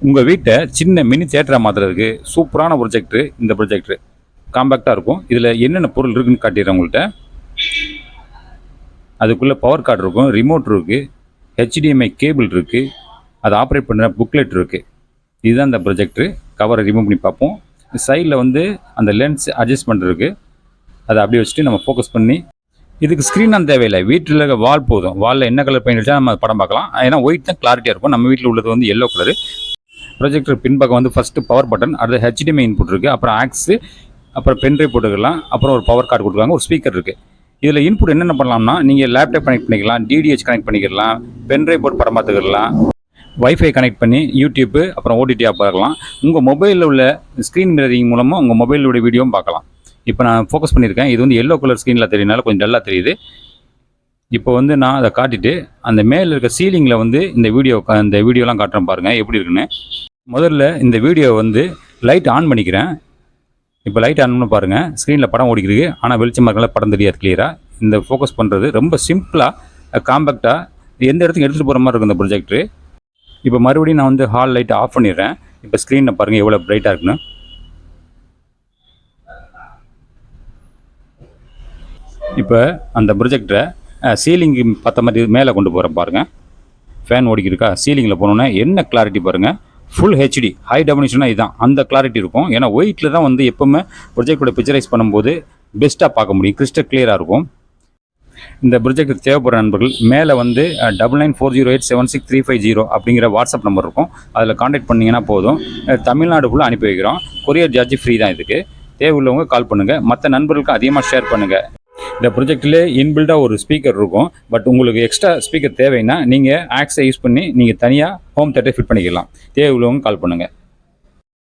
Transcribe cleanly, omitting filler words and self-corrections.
உங்கள் வீட்டை சின்ன மினி தியேட்டராக மாற்றுறதுக்கு சூப்பரான ப்ரொஜெக்டரு இந்த ப்ரொஜெக்டரு. காம்பேக்டாக இருக்கும். இதில் என்னென்ன பொருள் இருக்குதுன்னு காட்டிடுறேன் உங்கள்கிட்ட. அதுக்குள்ளே பவர் கார்டு இருக்கும், ரிமோட் இருக்குது, HDMI கேபிள் இருக்குது, அதை ஆப்ரேட் பண்ணுற புக்லெட் இருக்குது. இதுதான் இந்த ப்ரொஜெக்டரு. கவரை ரிமூவ் பண்ணி பார்ப்போம். சைடில் வந்து அந்த லென்ஸ் அட்ஜஸ்ட் பண்ணுறதுக்கு அதை அப்படியே வச்சுட்டு நம்ம ஃபோக்கஸ் பண்ணி, இதுக்கு ஸ்க்ரீன் தேவையில்லை. வீட்டில் இருக்க வால் போதும். வாலில் என்ன கலர் பெயிண்ட் அடிச்சா நம்ம படம் பார்க்கலாம். ஏன்னா ஒயிட் தான் கிளாரிட்டியாக இருக்கும். நம்ம வீட்டில் உள்ளது வந்து எல்லோ கலரு. ப்ரொஜெக்டர் பின்பக்கம் வந்து ஃபஸ்ட்டு பவர் பட்டன், அடுத்து HDMI இன்புட் இருக்குது, அப்புறம் ஆக்ஸு, அப்புறம் பென்ட்ரைவ் போட்டுக்கலாம், அப்புறம் ஒரு பவர் கார்டு கொடுத்துருக்காங்க, ஒரு ஸ்பீக்கர் இருக்குது. இதில் இன்புட் என்னென்ன பண்ணலாம்னா, நீங்கள் லேப்டாப் கனெக்ட் பண்ணிக்கலாம், DDH கனெக்ட் பண்ணிக்கலாம், பென்ட்ரைவ் போட்டு படம் பார்த்துக்கலாம், வைஃபை கனெக்ட் பண்ணி யூடியூப்பு அப்புறம் OTT பார்க்கலாம். உங்கள் மொபைலில் உள்ள ஸ்க்ரீன் மிரரிங் மூலமாக உங்கள் மொபைலோட வீடியோவும் பார்க்கலாம். இப்போ நான் ஃபோக்கஸ் பண்ணியிருக்கேன். இது வந்து எல்லோ கலர் ஸ்க்ரீனில் தெரியனால கொஞ்சம் டல்லாக தெரியுது. இப்போ வந்து நான் அதை காட்டிட்டு அந்த மேலே இருக்க சீலிங்கில் வந்து இந்த வீடியோலாம் காட்டுறேன் பாருங்கள் எப்படி இருக்குன்னு. முதல்ல இந்த வீடியோ வந்து லைட் ஆன் பண்ணிக்கிறேன். இப்போ லைட் ஆன் பண்ணி பாருங்கள், ஸ்க்ரீனில் படம் ஓடிக்கிறது. ஆனால் வெளிச்சமாக இருக்கனால படம் தெரியாது கிளியராக. இந்த ஃபோக்கஸ் பண்ணுறது ரொம்ப சிம்பிளாக காம்பேக்டாக எந்த இடத்துக்கு எடுத்துகிட்டு போகிற மாதிரி இருக்கும் இந்த ப்ரொஜெக்டரு. இப்போ மறுபடியும் நான் வந்து ஹால் லைட்டை ஆஃப் பண்ணிடுறேன். இப்போ ஸ்க்ரீனில் பாருங்கள் எவ்வளோ பிரைட்டாக இருக்குன்னு. இப்போ அந்த ப்ரொஜெக்டரை சீலிங்கு பார்த்த மாதிரி மேலே கொண்டு போகிறேன் பாருங்கள். ஃபேன் ஓடிக்கிருக்கா, சீலிங்கில் போனோன்னே என்ன கிளாரிட்டி பாருங்கள். ஃபுல் HD ஹை டெஃபினிஷனாக இதுதான் அந்த கிளாரிட்டி இருக்கும். ஏன்னா ஒயிட்டில் தான் வந்து எப்போவுமே ப்ரொஜெக்டோட பிக்சரைஸ் பண்ணும்போது பெஸ்ட்டாக பார்க்க முடியும், கிறிஸ்டல் கிளியராக இருக்கும். இந்த ப்ரொஜெக்ட் தேவைப்படுற நண்பர்கள் மேலே வந்து 9940876350 அப்படிங்கிற வாட்ஸ்அப் நம்பர் இருக்கும். அதில் காண்டாக்ட் பண்ணிங்கன்னா போதும். தமிழ்நாடு ஃபுல்லாக அனுப்பி வைக்கிறோம். கொரியர் சார்ஜ் ஃப்ரீ தான். இதுக்கு தேவை உள்ளவங்க கால் பண்ணுங்கள். மற்ற நண்பர்களுக்கு அதிகமாக ஷேர் பண்ணுங்கள். இந்த ப்ரொஜெக்டில் இன்பில்டாக ஒரு ஸ்பீக்கர் இருக்கும். பட் உங்களுக்கு எக்ஸ்ட்ரா ஸ்பீக்கர் தேவைன்னா நீங்கள் ஆக்ஸை யூஸ் பண்ணி நீங்கள் தனியாக ஹோம் தேட்டரை ஃபிட் பண்ணிக்கலாம். தேவை உள்ளவங்க கால் பண்ணுங்கள்.